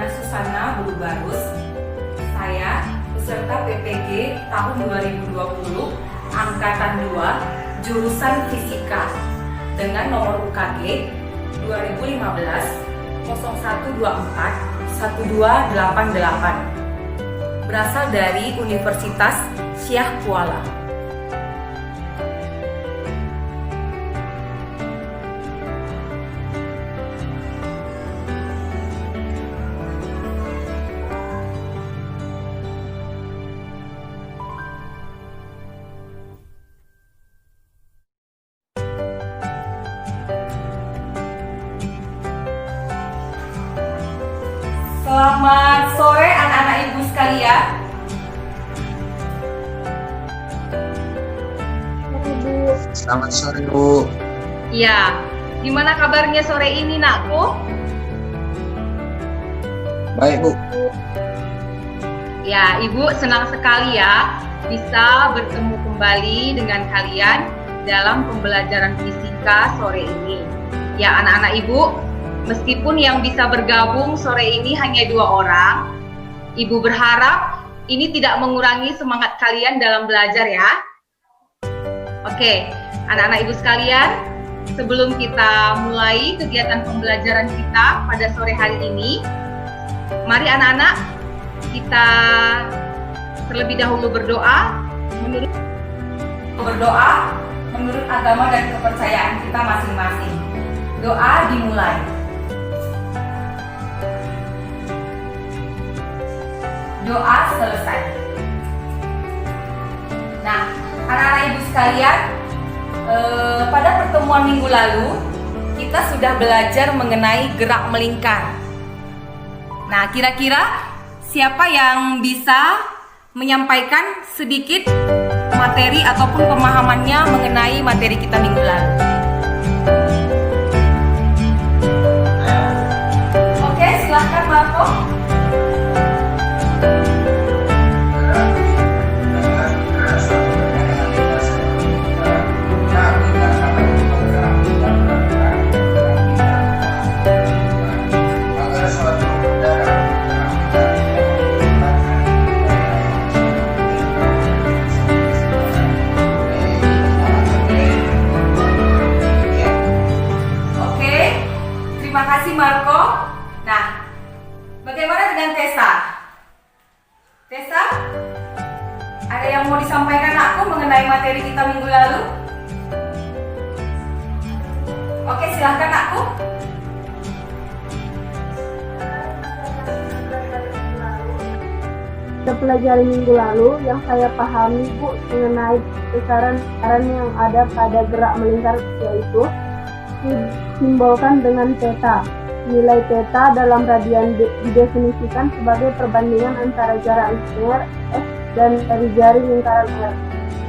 Ana Susana Bulubarus. Saya peserta PPG tahun 2020 Angkatan 2 jurusan Fisika dengan nomor UKG 2015 0124 1288 berasal dari Universitas Syah Kuala. Selamat sore anak-anak ibu sekalian. Selamat sore, Bu. Ya, gimana kabarnya sore ini, nakku? Baik, Bu. Ya, Ibu senang sekali ya bisa bertemu kembali dengan kalian dalam pembelajaran fisika sore ini. Ya, anak-anak Ibu, meskipun yang bisa bergabung sore ini hanya 2 orang, Ibu berharap ini tidak mengurangi semangat kalian dalam belajar ya. Oke, anak-anak Ibu sekalian, sebelum kita mulai kegiatan pembelajaran kita pada sore hari ini, mari anak-anak kita terlebih dahulu berdoa menurut agama dan kepercayaan kita masing-masing. Doa dimulai. Doa selesai. Nah, anak-anak ibu sekalian, pada pertemuan minggu lalu kita sudah belajar mengenai gerak melingkar. Nah, kira-kira siapa yang bisa menyampaikan sedikit materi ataupun pemahamannya mengenai materi kita minggu lalu? Oke, silahkan Marco. Terima kasih Marco. Nah, bagaimana dengan Tessa? Tessa, ada yang mau disampaikan aku mengenai materi kita minggu lalu? Oke, silahkan aku. Kita pelajari minggu lalu yang saya pahami Bu mengenai besaran-besaran yang ada pada gerak melingkar, yaitu disimbolkan dengan theta. Nilai theta dalam radian didefinisikan sebagai perbandingan antara jarak linear S dan jari lingkaran R.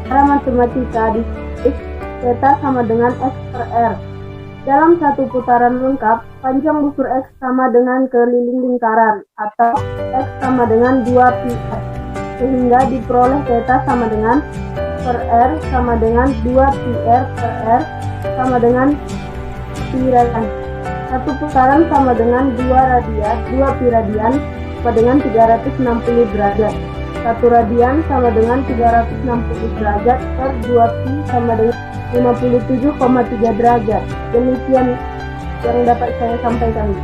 Secara matematika disebut theta sama dengan X per R. Dalam satu putaran lengkap, panjang busur X sama dengan keliling lingkaran, atau X sama dengan 2 pi R, sehingga diperoleh theta sama dengan per R sama dengan 2 pi R per R sama dengan pi radian. Satu putaran sama dengan 2 pi radian sama dengan 360 derajat. Satu radian sama dengan 360 derajat per 2 pi sama dengan 57,3 derajat. Demikian yang dapat saya sampaikan.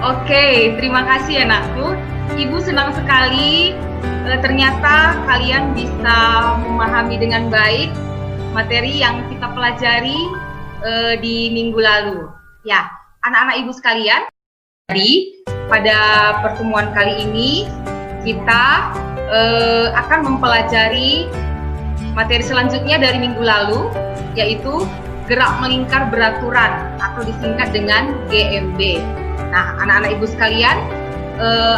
Oke, terima kasih anakku. Ibu senang sekali ternyata kalian bisa memahami dengan baik materi yang kita pelajari di minggu lalu. Ya, anak-anak ibu sekalian, jadi pada pertemuan kali ini kita akan mempelajari materi selanjutnya dari minggu lalu, yaitu gerak melingkar beraturan atau disingkat dengan GMB. Nah, anak-anak ibu sekalian,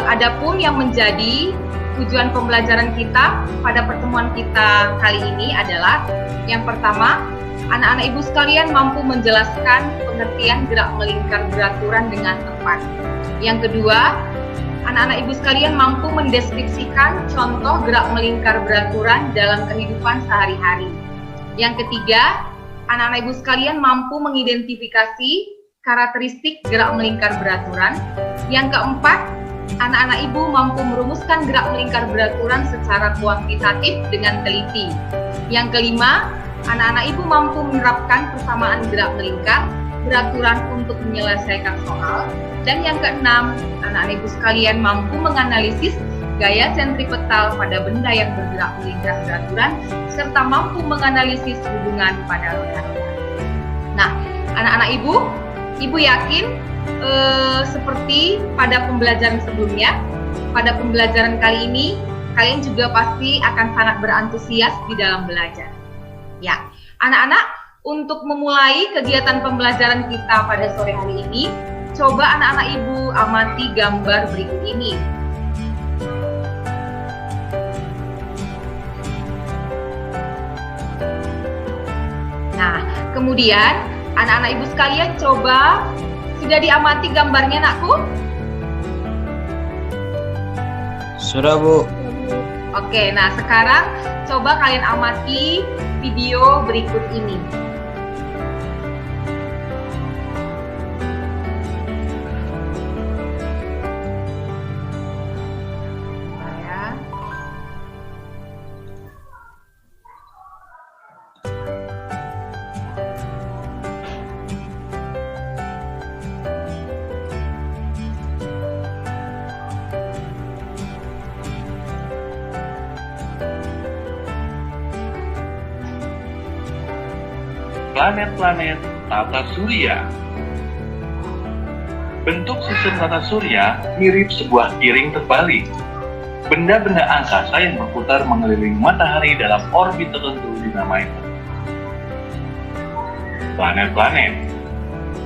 adapun yang menjadi tujuan pembelajaran kita pada pertemuan kita kali ini adalah yang pertama, anak-anak ibu sekalian mampu menjelaskan pengertian gerak melingkar beraturan dengan tepat. Yang kedua, anak-anak ibu sekalian mampu mendeskripsikan contoh gerak melingkar beraturan dalam kehidupan sehari-hari. Yang ketiga, anak-anak ibu sekalian mampu mengidentifikasi karakteristik gerak melingkar beraturan. Yang keempat, anak-anak ibu mampu merumuskan gerak melingkar beraturan secara kuantitatif dengan teliti. Yang kelima, anak-anak ibu mampu menerapkan persamaan gerak melingkar beraturan untuk menyelesaikan soal. Dan yang keenam, anak-anak ibu sekalian mampu menganalisis gaya sentripetal pada benda yang bergerak melingkar beraturan serta mampu menganalisis hubungan pada roda-roda. Nah, anak-anak ibu yakin seperti pada pembelajaran sebelumnya, pada pembelajaran kali ini kalian juga pasti akan sangat berantusias di dalam belajar. Ya, anak-anak, untuk memulai kegiatan pembelajaran kita pada sore hari ini, coba anak-anak ibu amati gambar berikut ini. Nah, kemudian anak-anak ibu sekalian coba, sudah diamati gambarnya, nakku? Sudah, Bu. Oke, nah sekarang coba kalian amati video berikut ini. Ya. Planet-planet tata surya. Bentuk sistem tata surya mirip sebuah piring terbalik. Benda-benda angkasa yang berputar mengelilingi matahari dalam orbit tertentu dinamai planet-planet.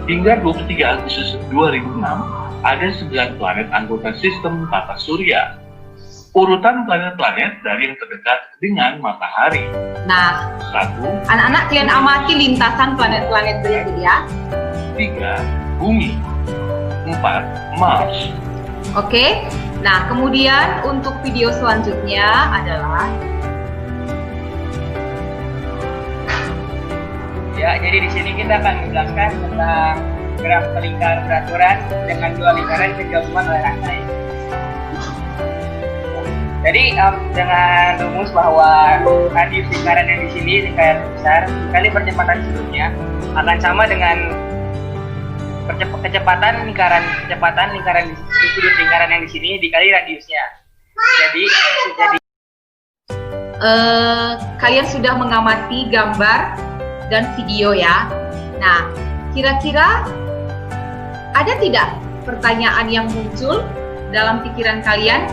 Hingga 23 Agustus 2006, ada 9 planet anggota sistem tata surya. Urutan planet-planet dari yang terdekat dengan matahari. Nah, 1, anak-anak kalian amati lintasan planet-planet berikut ya. 3, Bumi. 4, Mars. Oke. Nah, kemudian untuk video selanjutnya adalah Ya, jadi di sini kita akan menjelaskan tentang gerak melingkar beraturan dengan dua lingkaran kejauhan oleh rantai. Jadi dengan rumus bahwa radius lingkaran yang di sini lingkaran besar dikali percepatan sudutnya akan sama dengan kecepatan lingkaran di sudut lingkaran yang di sini dikali radiusnya. Jadi kalian sudah mengamati gambar dan video ya. Nah, kira-kira ada tidak pertanyaan yang muncul dalam pikiran kalian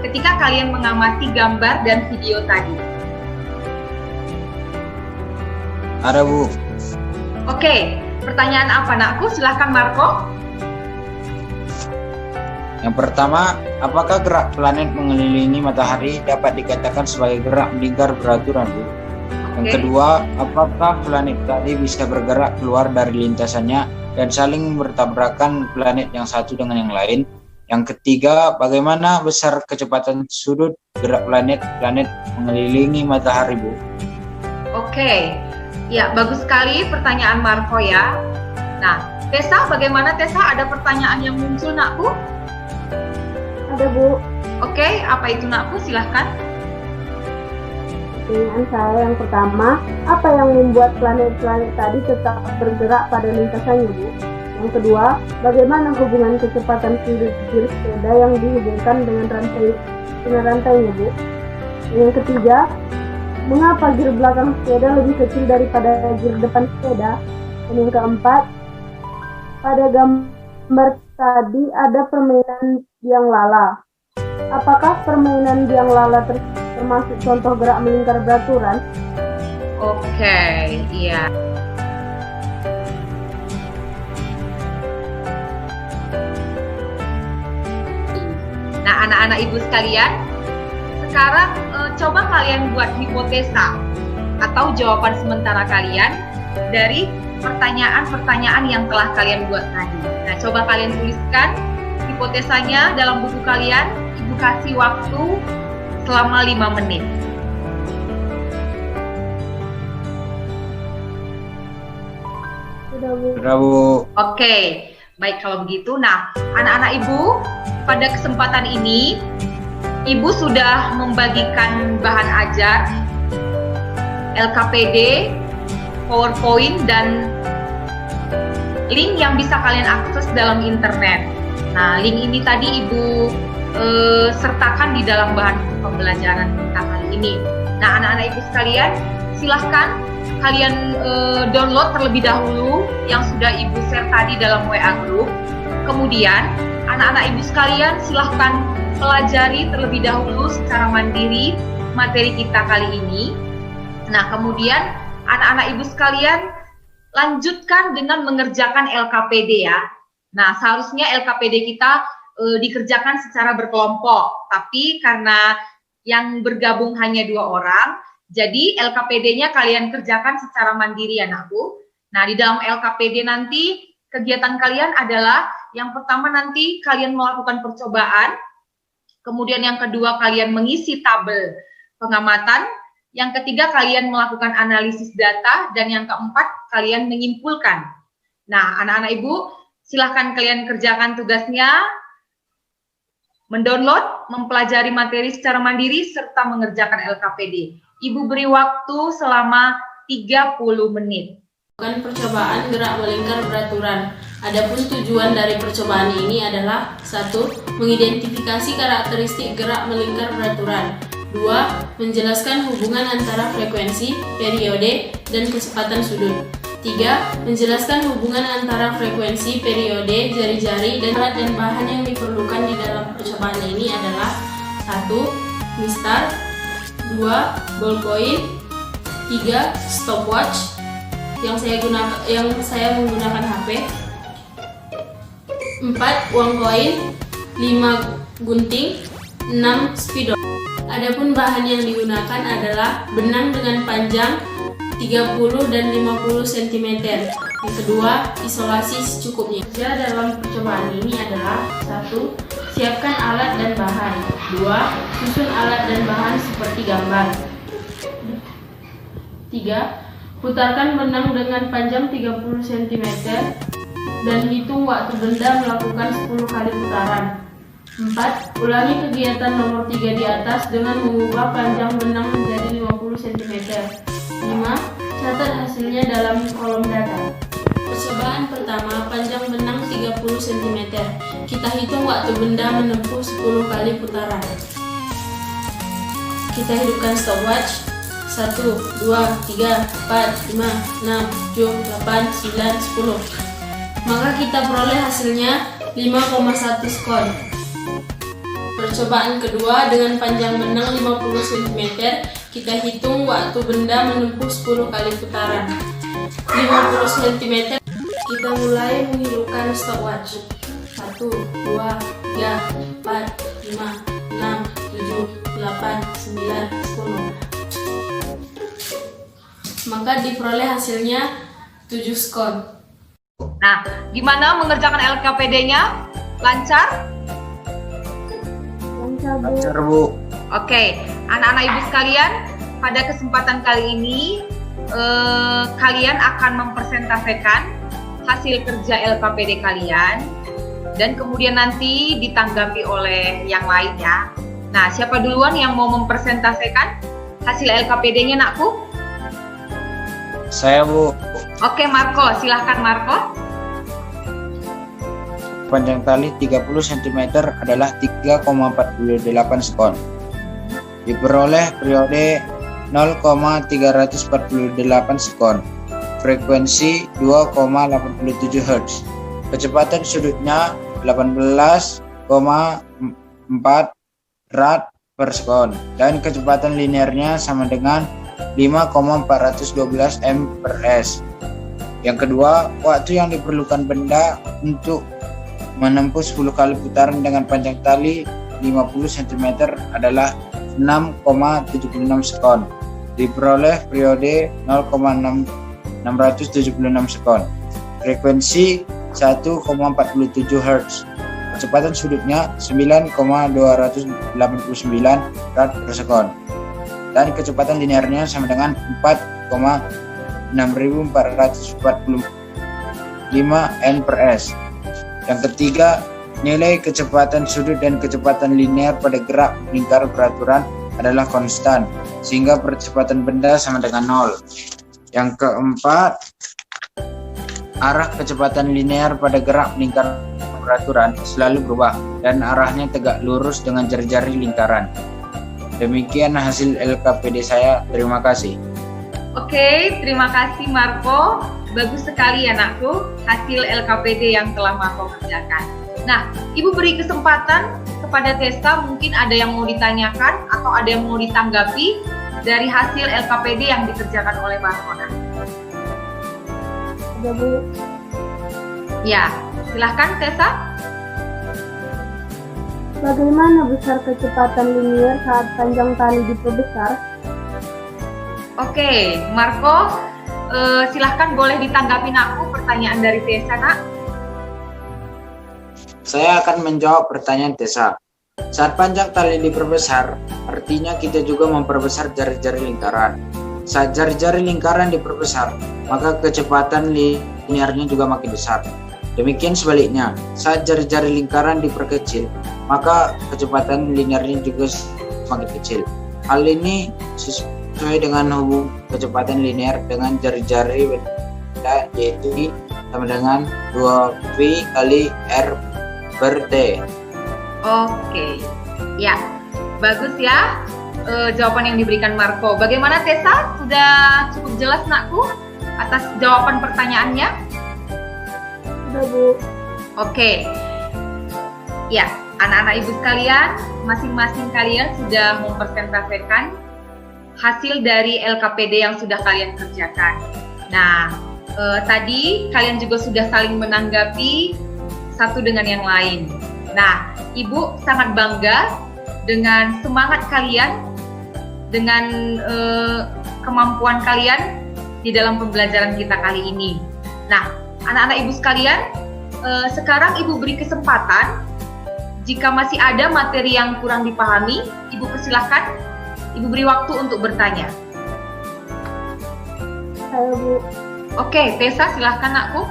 ketika kalian mengamati gambar dan video tadi? Ada, Bu. Oke, pertanyaan apa, nakku? Silahkan, Marco. Yang pertama, apakah gerak planet mengelilingi matahari dapat dikatakan sebagai gerak melingkar beraturan, Bu? Yang Oke. kedua, apakah planet tadi bisa bergerak keluar dari lintasannya dan saling bertabrakan planet yang satu dengan yang lain? Yang ketiga, bagaimana besar kecepatan sudut gerak planet-planet mengelilingi matahari, Bu? Oke, ya bagus sekali pertanyaan Marco ya. Nah, Tessa, bagaimana Tessa? Ada pertanyaan yang muncul, nakku? Ada, Bu. Oke, apa itu, nakku? Silahkan. Pertanyaan saya yang pertama, apa yang membuat planet-planet tadi tetap bergerak pada lintasannya, Bu? Yang kedua, bagaimana hubungan kecepatan sudut gear sepeda yang dihubungkan dengan rantainya, Bu? Yang ketiga, mengapa gear belakang sepeda lebih kecil daripada gear depan sepeda? Dan yang keempat, pada gambar tadi ada permainan biang lala. Apakah permainan biang lala termasuk contoh gerak melingkar beraturan? Oke, iya. Nah, anak-anak ibu sekalian, sekarang coba kalian buat hipotesa atau jawaban sementara kalian dari pertanyaan-pertanyaan yang telah kalian buat tadi. Nah, coba kalian tuliskan hipotesanya dalam buku kalian. Ibu kasih waktu selama 5 menit. Sudah, Bu. Sudah, Bu. Oke, Baik kalau begitu, nah anak-anak Ibu, pada kesempatan ini Ibu sudah membagikan bahan ajar, LKPD, PowerPoint, dan link yang bisa kalian akses dalam internet. Nah, link ini tadi Ibu sertakan di dalam bahan pembelajaran kita kali ini. Nah, anak-anak Ibu sekalian, silahkan kalian download terlebih dahulu yang sudah Ibu share tadi dalam WA group. Kemudian, anak-anak Ibu sekalian silahkan pelajari terlebih dahulu secara mandiri materi kita kali ini. Nah, kemudian anak-anak Ibu sekalian lanjutkan dengan mengerjakan LKPD ya. Nah, seharusnya LKPD kita dikerjakan secara berkelompok, tapi karena yang bergabung hanya 2 orang, jadi LKPD-nya kalian kerjakan secara mandiri anakku. Nah, di dalam LKPD nanti kegiatan kalian adalah yang pertama nanti kalian melakukan percobaan, kemudian yang kedua kalian mengisi tabel pengamatan, yang ketiga kalian melakukan analisis data, dan yang keempat kalian menyimpulkan. Nah, anak-anak Ibu, silahkan kalian kerjakan tugasnya, mendownload, mempelajari materi secara mandiri, serta mengerjakan LKPD. Ibu beri waktu selama 30 menit. Percobaan gerak melingkar beraturan. Adapun tujuan dari percobaan ini adalah 1. Mengidentifikasi karakteristik gerak melingkar beraturan. 2. Menjelaskan hubungan antara frekuensi, periode, dan kecepatan sudut. 3. Menjelaskan hubungan antara frekuensi, periode, jari-jari, dan alat dan bahan yang diperlukan di dalam percobaan ini adalah 1. Mistar, 2. Ballpoint, 3. Stopwatch yang saya menggunakan HP, 4. Uang koin, 5. Gunting, 6. Spidol. Adapun bahan yang digunakan adalah benang dengan panjang 30 dan 50 cm. Yang kedua, isolasi secukupnya. Kerja dalam percobaan ini adalah 1. Siapkan alat dan bahan. 2. Susun alat dan bahan seperti gambar. 3. Putarkan benang dengan panjang 30 cm dan hitung waktu benda melakukan 10 kali putaran. 4. Ulangi kegiatan nomor 3 di atas dengan mengubah panjang benang menjadi 50 cm. 5. Catat hasilnya dalam kolom data. Percobaan pertama, panjang benang 30 cm. Kita hitung waktu benda menempuh 10 kali putaran. Kita hidupkan stopwatch. 1, 2, 3, 4, 5, 6, 7, 8, 9, 10. Maka kita peroleh hasilnya 5,1 skor. Percobaan kedua, dengan panjang benang 50 cm, kita hitung waktu benda menempuh 10 kali putaran. 50 cm, kita mulai menghidupkan stopwatch. 1, 2, 3, 4, 5, 6, 7, 8, 9, 10. Maka diperoleh hasilnya 7 skor. Nah, gimana mengerjakan LKPD-nya? Lancar? Lancar, Bu. Oke, anak-anak Ibu sekalian, pada kesempatan kali ini kalian akan mempresentasikan hasil kerja LKPD kalian dan kemudian nanti ditanggapi oleh yang lainnya. Nah, siapa duluan yang mau mempresentasikan hasil LKPD-nya, nakku? Saya, Bu. Oke, Marco, silahkan Marco. Panjang tali 30 cm adalah 3,48 skon. Diperoleh periode 0,348 skon. Frekuensi 2,87 Hz. Kecepatan sudutnya 18,4 rad per sekon. Dan kecepatan linearnya sama dengan 5,412 m/s. Yang kedua, waktu yang diperlukan benda untuk menempuh 10 kali putaran dengan panjang tali 50 cm adalah 6,76 sekon. Diperoleh periode 0,676 sekon. Frekuensi 1,47 Hz. Kecepatan sudutnya 9,289 rad per sekon. Dan kecepatan linearnya sama dengan 4,6445 n/s. Yang ketiga, nilai kecepatan sudut dan kecepatan linear pada gerak melingkar beraturan adalah konstan, sehingga percepatan benda sama dengan 0. Yang keempat, arah kecepatan linear pada gerak melingkar beraturan selalu berubah dan arahnya tegak lurus dengan jari-jari lingkaran. Demikian hasil LKPD saya. Terima kasih. Oke, terima kasih Marco. Bagus sekali anakku hasil LKPD yang telah Marco kerjakan. Nah, Ibu beri kesempatan kepada Tessa, mungkin ada yang mau ditanyakan atau ada yang mau ditanggapi dari hasil LKPD yang dikerjakan oleh Marco. Ada Bu. Ya, silahkan Tessa. Bagaimana besar kecepatan linear saat panjang tali diperbesar? Oke, Marco, silahkan boleh ditanggapin aku pertanyaan dari Tessa, Nak. Saya akan menjawab pertanyaan Tessa. Saat panjang tali diperbesar, artinya kita juga memperbesar jari-jari lingkaran. Saat jari-jari lingkaran diperbesar, maka kecepatan linearnya juga makin besar. Demikian sebaliknya, saat jari-jari lingkaran diperkecil, maka kecepatan linearnya juga semakin kecil. Hal ini sesuai dengan hubungan kecepatan linear dengan jari-jari benda, yaitu sama dengan 2V kali R per T. Oke, ya, bagus ya jawaban yang diberikan Marco. Bagaimana Tessa? Sudah cukup jelas Nakku atas jawaban pertanyaannya? Sudah Bu. Oke, ya, anak-anak ibu sekalian, masing-masing kalian sudah mempresentasikan hasil dari LKPD yang sudah kalian kerjakan. Nah, tadi kalian juga sudah saling menanggapi satu dengan yang lain. Nah, Ibu sangat bangga dengan semangat kalian, dengan kemampuan kalian di dalam pembelajaran kita kali ini. Nah, anak-anak Ibu sekalian, sekarang Ibu beri kesempatan, jika masih ada materi yang kurang dipahami, Ibu persilahkan, Ibu beri waktu untuk bertanya. Saya Bu. Oke, Tessa silahkan Nakku.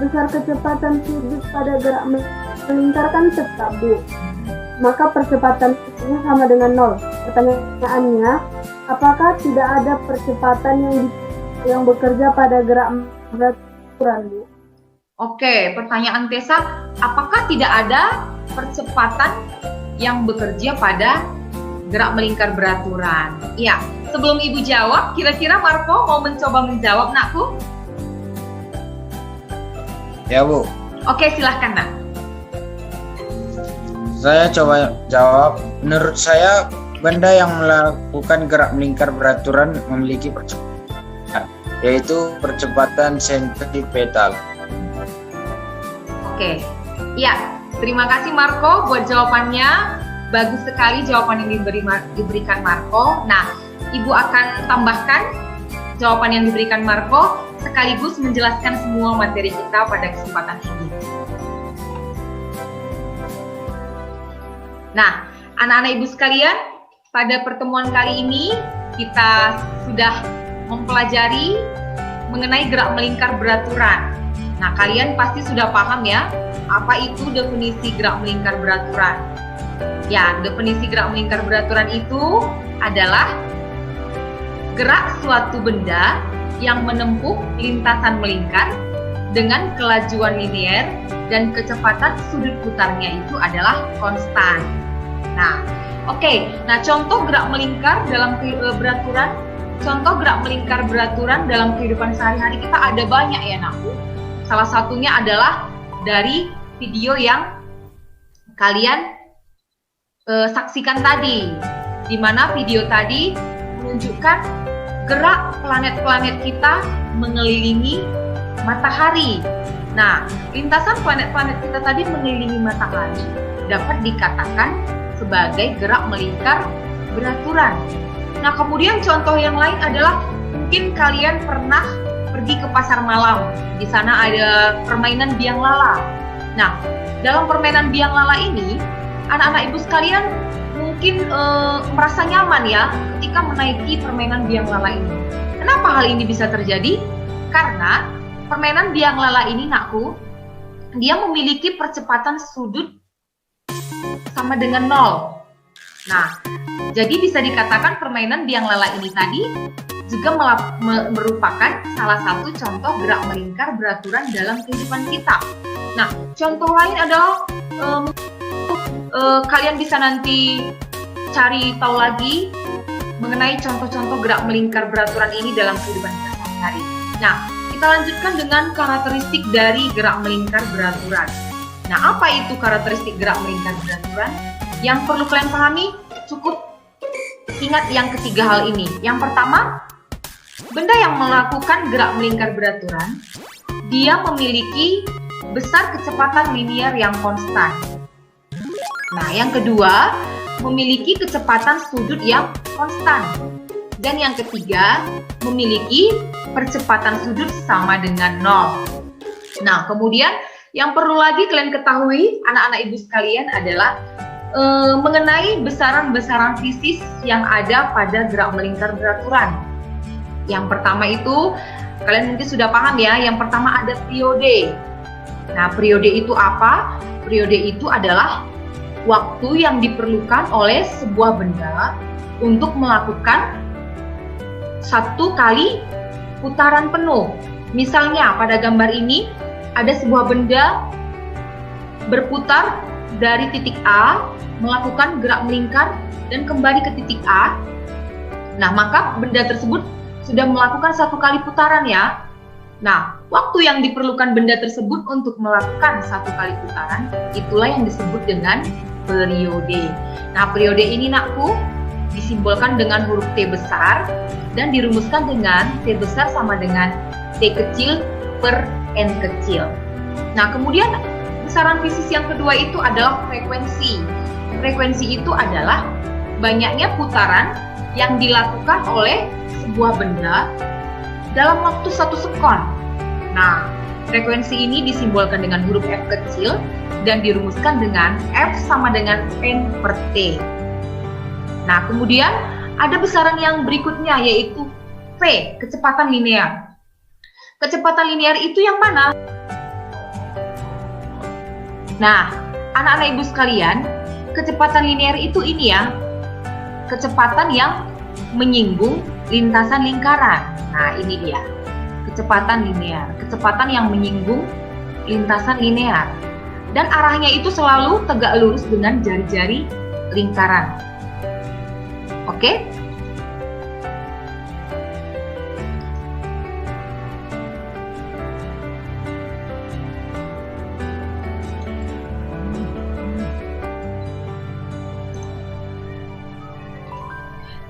Besar kecepatan sudut pada gerak melingkar kan tetap Bu. Maka percepatan sudutnya sama dengan 0. Pertanyaannya, apakah tidak ada percepatan yang bekerja pada gerak beraturan Bu? Oke, pertanyaan Tessa, apakah tidak ada percepatan yang bekerja pada gerak melingkar beraturan? Ya, sebelum Ibu jawab, kira-kira Marco mau mencoba menjawab, Nakku? Ya Bu. Oke, silahkan Nak. Saya coba jawab. Menurut saya, benda yang melakukan gerak melingkar beraturan memiliki percepatan, yaitu percepatan sentripetal. Oke, ya, terima kasih Marco buat jawabannya. Bagus sekali jawaban yang diberikan Marco. Nah, Ibu akan tambahkan jawaban yang diberikan Marco sekaligus menjelaskan semua materi kita pada kesempatan ini. Nah, anak-anak Ibu sekalian, pada pertemuan kali ini kita sudah mempelajari mengenai gerak melingkar beraturan. Nah, kalian pasti sudah paham ya, apa itu definisi gerak melingkar beraturan. Ya, definisi gerak melingkar beraturan itu adalah gerak suatu benda yang menempuh lintasan melingkar dengan kelajuan linear dan kecepatan sudut putarnya itu adalah konstan. Nah, oke. Nah, contoh gerak melingkar dalam beraturan, contoh gerak melingkar beraturan dalam kehidupan sehari-hari kita ada banyak ya, Nakku. Salah satunya adalah dari video yang kalian saksikan tadi, di mana video tadi menunjukkan gerak planet-planet kita mengelilingi matahari. Nah, lintasan planet-planet kita tadi mengelilingi matahari dapat dikatakan sebagai gerak melingkar beraturan. Nah, kemudian contoh yang lain adalah mungkin kalian pernah pergi ke pasar malam. Di sana ada permainan biang lala. Nah, dalam permainan biang lala ini, anak-anak ibu sekalian mungkin merasa nyaman ya ketika menaiki permainan biang lala ini. Kenapa hal ini bisa terjadi? Karena permainan biang lala ini, Nakku, dia memiliki percepatan sudut sama dengan 0. Nah, jadi bisa dikatakan permainan biang lala ini tadi juga merupakan salah satu contoh gerak melingkar beraturan dalam kehidupan kita. Nah, contoh lain adalah kalian bisa nanti cari tahu lagi mengenai contoh-contoh gerak melingkar beraturan ini dalam kehidupan kita sehari-hari. Nah, kita lanjutkan dengan karakteristik dari gerak melingkar beraturan. Nah, apa itu karakteristik gerak melingkar beraturan? Yang perlu kalian pahami, cukup ingat yang ketiga hal ini. Yang pertama, benda yang melakukan gerak melingkar beraturan, dia memiliki besar kecepatan linear yang konstan. Nah, yang kedua, memiliki kecepatan sudut yang konstan. Dan yang ketiga, memiliki percepatan sudut sama dengan 0. Nah, kemudian yang perlu lagi kalian ketahui, anak-anak ibu sekalian, adalah mengenai besaran-besaran fisis yang ada pada gerak melingkar beraturan. Yang pertama itu, kalian mungkin sudah paham ya, yang pertama ada periode. Nah, periode itu apa? Periode itu adalah waktu yang diperlukan oleh sebuah benda untuk melakukan satu kali putaran penuh. Misalnya, pada gambar ini, ada sebuah benda berputar dari titik A, melakukan gerak melingkar, dan kembali ke titik A. Nah, maka benda tersebut sudah melakukan satu kali putaran ya. Nah, waktu yang diperlukan benda tersebut untuk melakukan satu kali putaran, itulah yang disebut dengan periode. Nah, periode ini nakku disimbolkan dengan huruf T besar dan dirumuskan dengan T besar sama dengan T kecil per N kecil. Nah, kemudian besaran fisis yang kedua itu adalah frekuensi. Frekuensi itu adalah banyaknya putaran yang dilakukan oleh sebuah benda dalam waktu 1 sekon. Nah, frekuensi ini disimbolkan dengan huruf F kecil dan dirumuskan dengan F sama dengan N per T. Nah, kemudian ada besaran yang berikutnya yaitu V, kecepatan linear. Kecepatan linear itu yang mana? Nah, anak-anak ibu sekalian, kecepatan linear itu ini ya, kecepatan yang menyinggung lintasan lingkaran. Nah, ini dia, kecepatan linear, kecepatan yang menyinggung lintasan linear. Dan arahnya itu selalu tegak lurus dengan jari-jari lingkaran. Oke?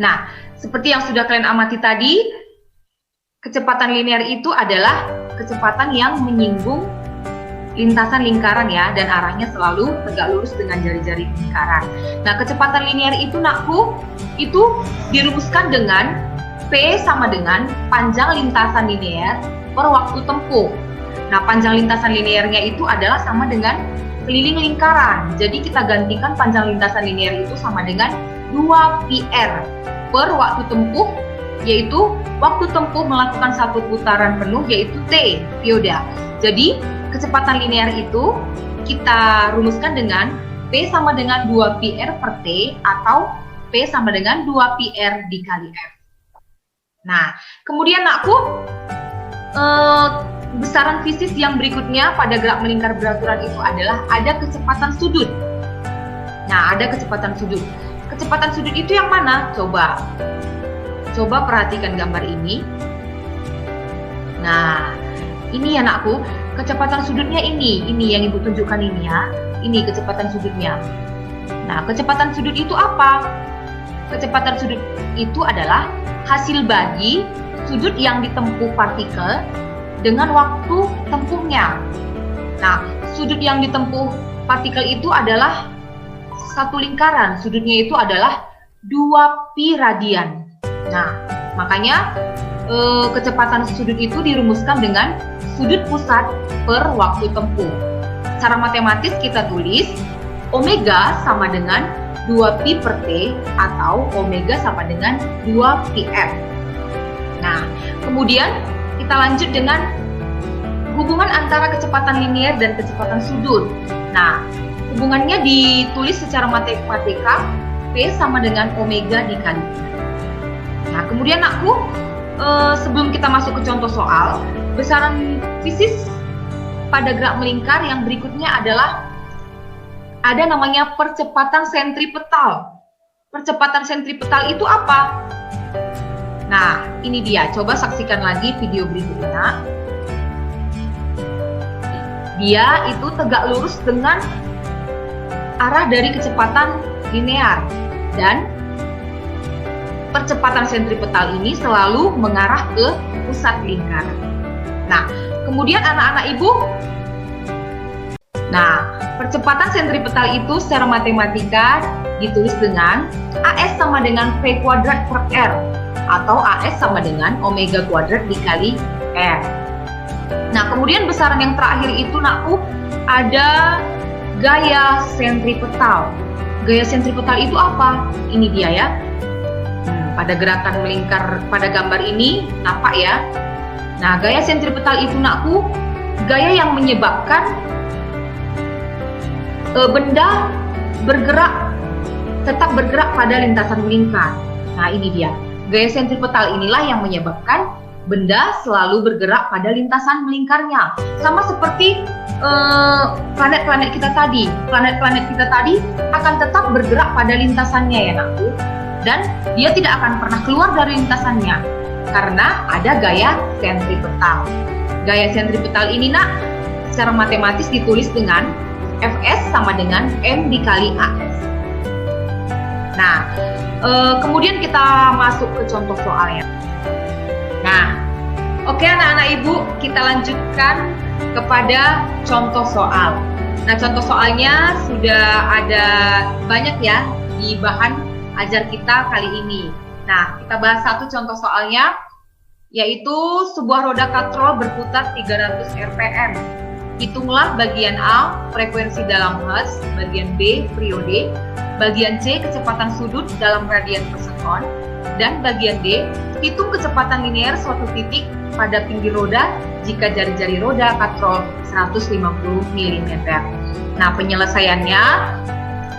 Nah, seperti yang sudah kalian amati tadi, kecepatan linear itu adalah kecepatan yang menyinggung lintasan lingkaran ya, dan arahnya selalu tegak lurus dengan jari-jari lingkaran. Nah, kecepatan linear itu nakku, itu dirumuskan dengan P sama dengan panjang lintasan linear per waktu tempuh. Nah, panjang lintasan linearnya itu adalah sama dengan keliling lingkaran. Jadi kita gantikan panjang lintasan linear itu sama dengan 2πr per waktu tempuh, yaitu waktu tempuh melakukan satu putaran penuh yaitu T, periode. Jadi kecepatan linear itu kita rumuskan dengan P sama dengan 2πr per T atau P sama dengan 2πr dikali F. Nah, kemudian nakku, besaran fisis yang berikutnya pada gerak melingkar beraturan itu adalah ada kecepatan sudut. Nah, ada kecepatan sudut. Kecepatan sudut itu yang mana? Coba perhatikan gambar ini. Nah, ini ya nakku, kecepatan sudutnya ini yang ibu tunjukkan ini ya. Ini kecepatan sudutnya. Nah, kecepatan sudut itu apa? Kecepatan sudut itu adalah hasil bagi sudut yang ditempuh partikel dengan waktu tempuhnya. Nah, sudut yang ditempuh partikel itu adalah satu lingkaran, sudutnya itu adalah 2π radian. Nah, makanya kecepatan sudut itu dirumuskan dengan sudut pusat per waktu tempuh. Secara matematis kita tulis omega sama dengan 2π per T atau omega sama dengan 2πf. Nah, kemudian kita lanjut dengan hubungan antara kecepatan linier dan kecepatan sudut. Nah, hubungannya ditulis secara matematika, P sama dengan omega dikali. Nah, kemudian aku sebelum kita masuk ke contoh soal, besaran fisis pada gerak melingkar yang berikutnya adalah ada namanya percepatan sentripetal. Percepatan sentripetal itu apa? Nah, ini dia. Coba saksikan lagi video berikutnya. Dia itu tegak lurus dengan arah dari kecepatan linear. Dan percepatan sentripetal ini selalu mengarah ke pusat lingkaran. Nah, kemudian anak-anak ibu, percepatan sentripetal itu secara matematika ditulis dengan AS sama dengan V kuadrat per R, atau AS sama dengan omega kuadrat dikali R. Nah, kemudian besaran yang terakhir itu nakku ada gaya sentripetal. Gaya sentripetal itu apa? Ini dia ya. Pada gerakan melingkar pada gambar ini nampak ya. Nah, gaya sentripetal itu nakku gaya yang menyebabkan benda tetap bergerak pada lintasan melingkar. Nah, ini dia. Gaya sentripetal inilah yang menyebabkan benda selalu bergerak pada lintasan melingkarnya. Sama seperti planet-planet kita tadi. Planet-planet kita tadi akan tetap bergerak pada lintasannya ya nakku. Dan dia tidak akan pernah keluar dari lintasannya karena ada gaya sentripetal. Gaya sentripetal ini nak secara matematis ditulis dengan Fs sama dengan M dikali As. Nah, kemudian kita masuk ke contoh soalnya. Nah, oke anak-anak ibu, kita lanjutkan kepada contoh soal. Nah, contoh soalnya sudah ada banyak ya di bahan ajar kita kali ini. Nah, kita bahas satu contoh soalnya, yaitu sebuah roda katrol berputar 300 rpm. Hitunglah bagian A, frekuensi dalam hertz, bagian B, periode, bagian C, kecepatan sudut dalam radian per sekon, dan bagian D, hitung kecepatan linear suatu titik pada pinggir roda jika jari-jari roda katrol 150 mm. Nah, penyelesaiannya,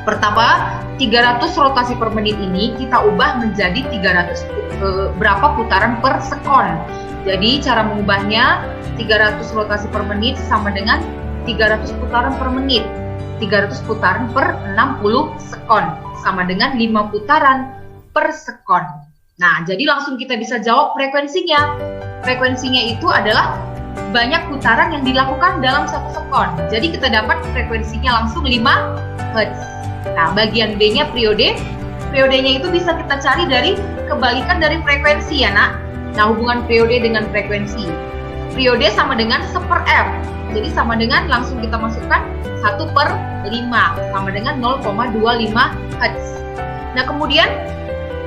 pertama, 300 rotasi per menit ini kita ubah menjadi 300 berapa putaran per sekon. Jadi cara mengubahnya 300 rotasi per menit sama dengan 300 putaran per menit. 300 putaran per 60 sekon sama dengan 5 putaran per sekon. Nah, jadi langsung kita bisa jawab frekuensinya. Frekuensinya itu adalah banyak putaran yang dilakukan dalam 1 sekon. Jadi kita dapat frekuensinya langsung 5 Hz. Nah, bagian B-nya periode. Periodenya itu bisa kita cari dari kebalikan dari frekuensi ya nak. Nah, hubungan periode dengan frekuensi. Periode sama dengan 1/f. Jadi sama dengan langsung kita masukkan 1/5 sama dengan 0,25 Hz. Nah, kemudian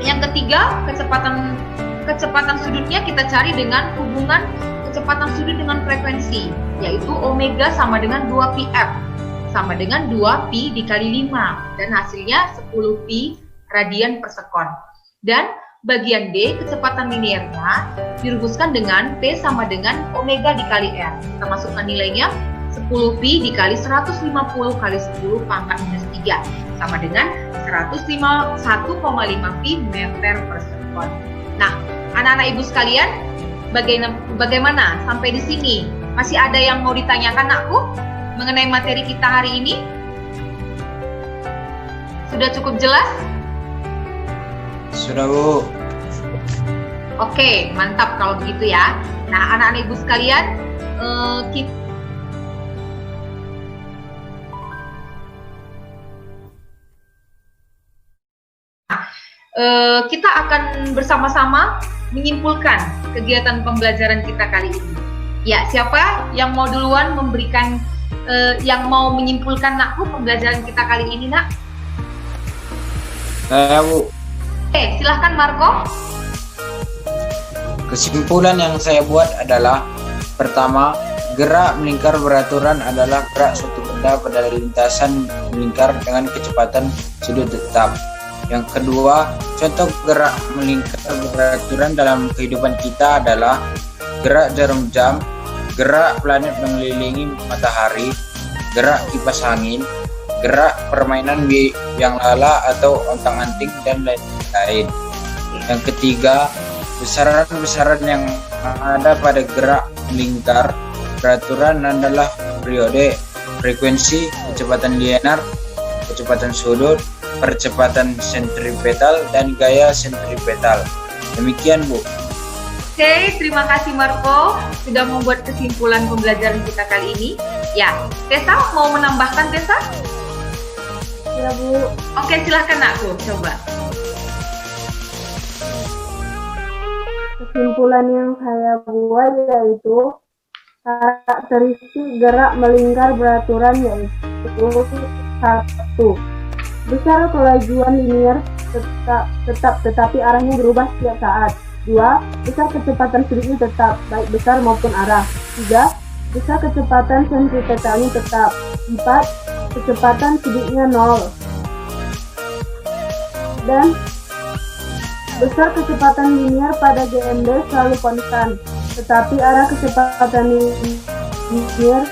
yang ketiga, kecepatan sudutnya kita cari dengan hubungan kecepatan sudut dengan frekuensi, yaitu omega sama dengan 2πf sama dengan 2pi dikali 5 dan hasilnya 10pi radian per sekon. Dan bagian D, kecepatan linearnya dirumuskan dengan P sama dengan omega dikali R. Kita masukkan nilainya 10pi dikali 150 kali 10 pangkat minus 3 sama dengan 101,5 pi meter per sekon. Nah, anak-anak ibu sekalian, bagaimana sampai di sini? Masih ada yang mau ditanyakan aku mengenai materi kita hari ini? Sudah cukup jelas? Sudah, Bu. Oke, mantap kalau begitu ya. Nah, anak-anak ibu sekalian, kita akan bersama-sama menyimpulkan kegiatan pembelajaran kita kali ini. Ya, siapa yang mau duluan memberikan, yang mau menyimpulkan nakku pembelajaran kita kali ini, nak? Saya, Bu. Oke, silahkan Marco. Kesimpulan yang saya buat adalah, pertama, gerak melingkar beraturan adalah gerak suatu benda pada lintasan melingkar dengan kecepatan sudut tetap. Yang kedua, contoh gerak melingkar beraturan dalam kehidupan kita adalah gerak jarum jam gerak planet mengelilingi matahari, gerak kipas angin, gerak permainan biang lala atau ontang-anting, dan lain-lain. Yang ketiga, besaran-besaran yang ada pada gerak melingkar beraturan adalah periode, frekuensi, kecepatan linear, kecepatan sudut, percepatan sentripetal, dan gaya sentripetal. Demikian, Bu. Oke, terima kasih Marco sudah membuat kesimpulan pembelajaran kita kali ini. Ya, Tessa mau menambahkan, Tessa? Ya Bu, Oke, silahkan aku coba. kesimpulan yang saya buat yaitu karakteristik gerak melingkar beraturan yaitu 1. Besar kelajuan linear tetap tetapi arahnya berubah setiap saat. 2. Besar kecepatan sudutnya tetap, baik besar maupun arah. 3. Besar kecepatan sentripetalnya tetap. 4. Kecepatan sudutnya 0. Dan besar kecepatan linear pada GMD selalu konstan, tetapi arah kecepatan linear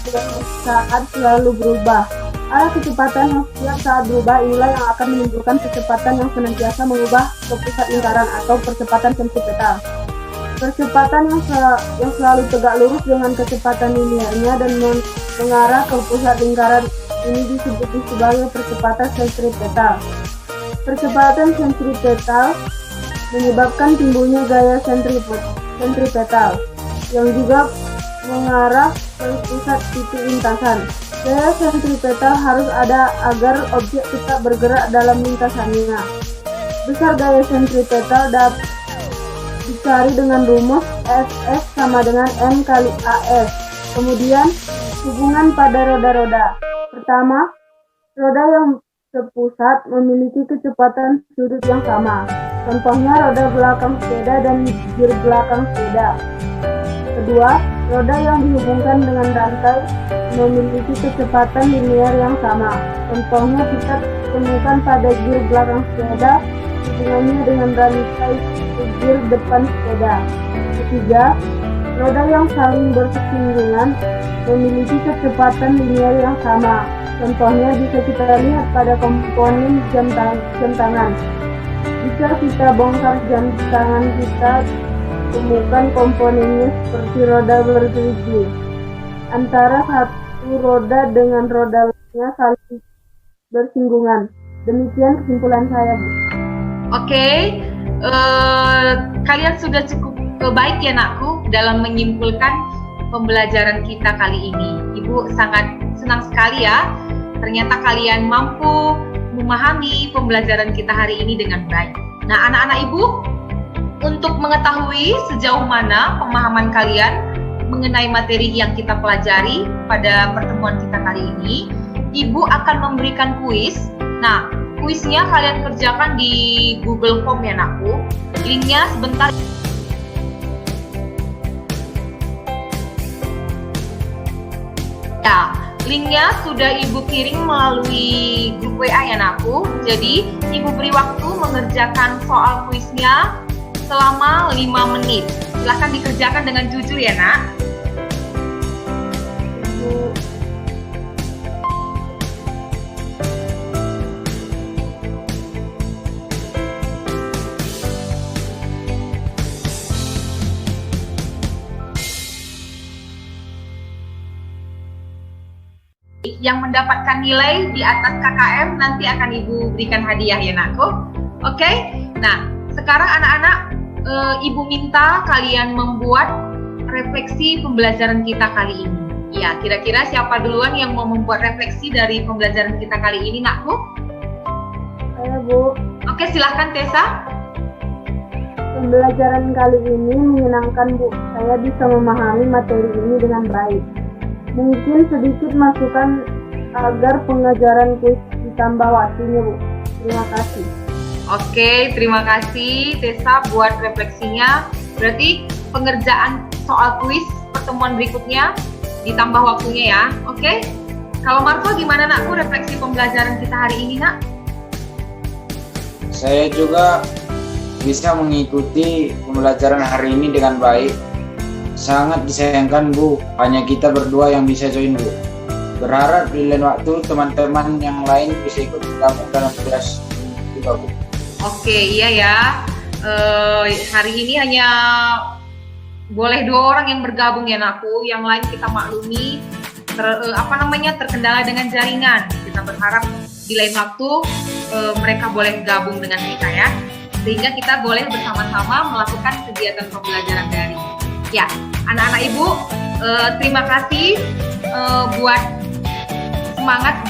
setiap saat selalu berubah. Arah kecepatan yang setiap saat berubah inilah yang akan menimbulkan kecepatan yang senantiasa mengubah ke pusat lingkaran atau percepatan sentripetal. Percepatan yang selalu tegak lurus dengan kecepatan linearnya dan mengarah ke pusat lingkaran ini disebut sebagai percepatan sentripetal. Percepatan sentripetal menyebabkan timbulnya gaya sentripetal yang juga mengarah ke pusat titik lintasan. Gaya sentripetal harus ada agar objek tetap bergerak dalam lintasannya. Besar gaya sentripetal dapat dicari dengan rumus SS sama dengan M kali AS. Kemudian hubungan pada roda-roda. Pertama, roda yang sepusat memiliki kecepatan sudut yang sama. Contohnya roda belakang sepeda dan gear belakang sepeda. Kedua, roda yang dihubungkan dengan rantai memiliki kecepatan linear yang sama. Contohnya kita temukan pada gear belakang sepeda hubungannya dengan rantai gear depan sepeda. Ketiga, roda yang saling bersinggungan memiliki kecepatan linear yang sama. Contohnya bisa kita lihat pada komponen jam tangan. Jika kita bongkar jam tangan kita temukan komponennya seperti roda bergerigi. Antara satu roda dengan roda lainnya saling bersinggungan. Demikian kesimpulan saya, Bu. Oke, kalian sudah cukup baik ya nakku dalam menyimpulkan pembelajaran kita kali ini. Ibu sangat senang sekali ya, ternyata kalian mampu memahami pembelajaran kita hari ini dengan baik. Nah, anak-anak ibu, untuk mengetahui sejauh mana pemahaman kalian mengenai materi yang kita pelajari pada pertemuan kita kali ini, ibu akan memberikan kuis. Nah, kuisnya kalian kerjakan di Google Form ya nakku. Linknya sebentar. Ya, linknya sudah ibu kirim melalui grup WA ya nakku. Jadi ibu beri waktu mengerjakan soal kuisnya selama 5 menit. Silahkan dikerjakan dengan jujur ya nak. Yang mendapatkan nilai di atas KKM nanti akan ibu berikan hadiah ya nakku. Oke? Nah, sekarang anak-anak ibu minta kalian membuat refleksi pembelajaran kita kali ini. Ya, kira-kira siapa duluan yang mau membuat refleksi dari pembelajaran kita kali ini nakku? Saya, Bu. Oke, silahkan Tessa. Pembelajaran kali ini menyenangkan, Bu. Saya bisa memahami materi ini dengan baik. Mungkin sedikit masukan agar pengajaran kuis ditambah waktunya, Bu. Terima kasih. Oke, terima kasih Tessa buat refleksinya. Berarti pengerjaan soal kuis pertemuan berikutnya ditambah waktunya ya. Oke? Kalau Marco gimana nakku refleksi pembelajaran kita hari ini nak? Saya juga bisa mengikuti pembelajaran hari ini dengan baik. Sangat disayangkan Bu, hanya kita berdua yang bisa join Bu. Berharap di lain waktu teman-teman yang lain bisa ikut bergabung dalam kelas juga Bu. Oke, iya ya. Hari ini hanya boleh 2 orang yang bergabung ya Nakku, yang lain kita maklumi terkendala dengan jaringan. Kita berharap di lain waktu mereka boleh gabung dengan kita ya, sehingga kita boleh bersama-sama melakukan kegiatan pembelajaran daring. Ya, anak-anak Ibu, terima kasih buat semangat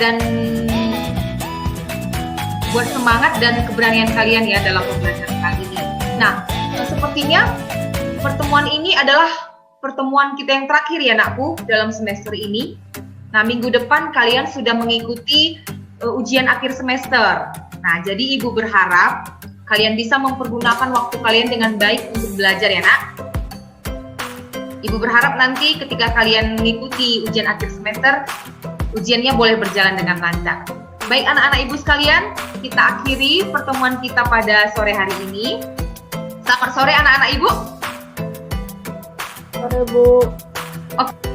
dan keberanian kalian ya dalam pembelajaran kali ini. Nah, sepertinya pertemuan ini adalah pertemuan kita yang terakhir ya Nakku dalam semester ini. Nah, minggu depan kalian sudah mengikuti ujian akhir semester. Nah, jadi Ibu berharap kalian bisa mempergunakan waktu kalian dengan baik untuk belajar ya Nak. Ibu berharap nanti ketika kalian mengikuti ujian akhir semester, ujiannya boleh berjalan dengan lancar. Baik anak-anak Ibu sekalian, kita akhiri pertemuan kita pada sore hari ini. Selamat sore anak-anak Ibu. Sore Bu. Oke.